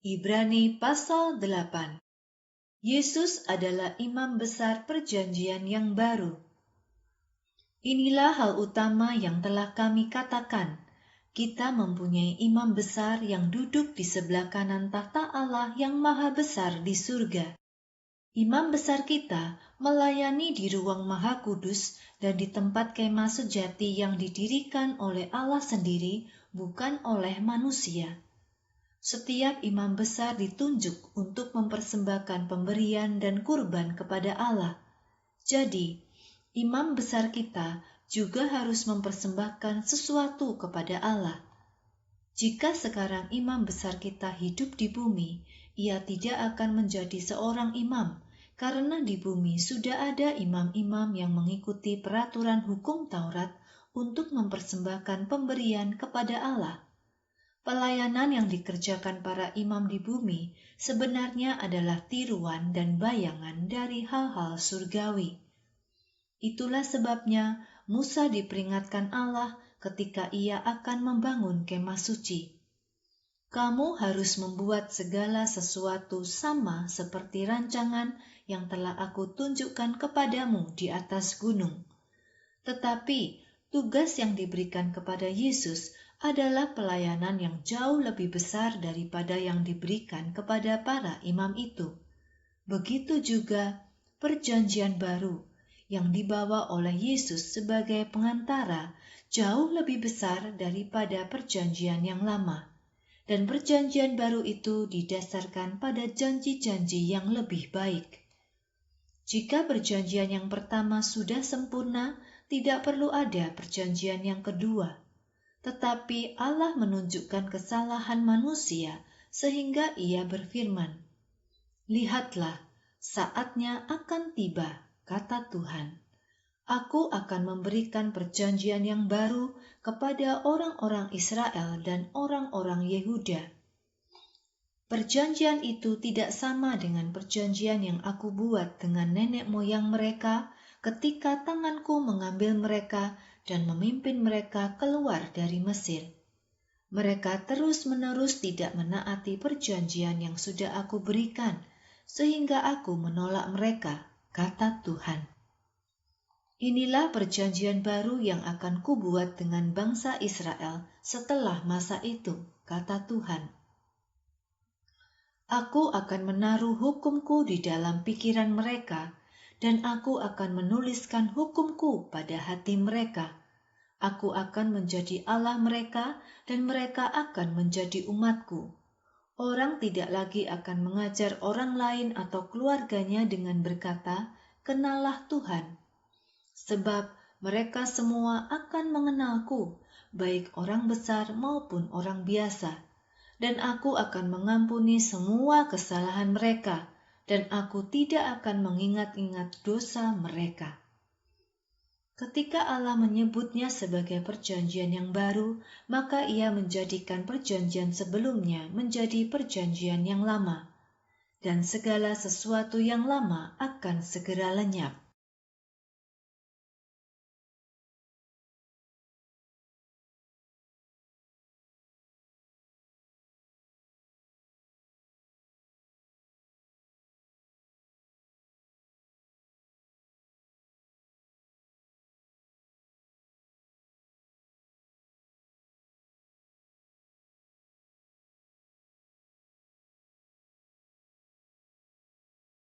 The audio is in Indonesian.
Ibrani pasal 8. Yesus adalah imam besar perjanjian yang baru. Inilah hal utama yang telah kami katakan. Kita mempunyai imam besar yang duduk di sebelah kanan tahta Allah yang maha besar di surga. Imam besar kita melayani di ruang maha kudus dan di tempat kemah sejati yang didirikan oleh Allah sendiri, bukan oleh manusia. Setiap imam besar ditunjuk untuk mempersembahkan pemberian dan kurban kepada Allah. Jadi, imam besar kita juga harus mempersembahkan sesuatu kepada Allah. Jika sekarang imam besar kita hidup di bumi, ia tidak akan menjadi seorang imam, karena di bumi sudah ada imam-imam yang mengikuti peraturan hukum Taurat untuk mempersembahkan pemberian kepada Allah. Pelayanan yang dikerjakan para imam di bumi sebenarnya adalah tiruan dan bayangan dari hal-hal surgawi. Itulah sebabnya Musa diperingatkan Allah ketika ia akan membangun kemah suci. Kamu harus membuat segala sesuatu sama seperti rancangan yang telah aku tunjukkan kepadamu di atas gunung. Tetapi tugas yang diberikan kepada Yesus adalah pelayanan yang jauh lebih besar daripada yang diberikan kepada para imam itu. Begitu juga perjanjian baru yang dibawa oleh Yesus sebagai pengantara jauh lebih besar daripada perjanjian yang lama. Dan perjanjian baru itu didasarkan pada janji-janji yang lebih baik. Jika perjanjian yang pertama sudah sempurna, tidak perlu ada perjanjian yang kedua. Tetapi Allah menunjukkan kesalahan manusia sehingga ia berfirman, "Lihatlah, saatnya akan tiba, kata Tuhan. Aku akan memberikan perjanjian yang baru kepada orang-orang Israel dan orang-orang Yehuda. Perjanjian itu tidak sama dengan perjanjian yang aku buat dengan nenek moyang mereka ketika tanganku mengambil mereka dan memimpin mereka keluar dari Mesir. Mereka terus-menerus tidak menaati perjanjian yang sudah aku berikan, sehingga aku menolak mereka, kata Tuhan. Inilah perjanjian baru yang akan kubuat dengan bangsa Israel setelah masa itu, kata Tuhan. Aku akan menaruh hukumku di dalam pikiran mereka, dan aku akan menuliskan hukumku pada hati mereka. Aku akan menjadi Allah mereka, dan mereka akan menjadi umatku. Orang tidak lagi akan mengajar orang lain atau keluarganya dengan berkata, "Kenallah Tuhan." Sebab mereka semua akan mengenalku, baik orang besar maupun orang biasa. Dan aku akan mengampuni semua kesalahan mereka, dan aku tidak akan mengingat-ingat dosa mereka. Ketika Allah menyebutnya sebagai perjanjian yang baru, maka ia menjadikan perjanjian sebelumnya menjadi perjanjian yang lama, dan segala sesuatu yang lama akan segera lenyap.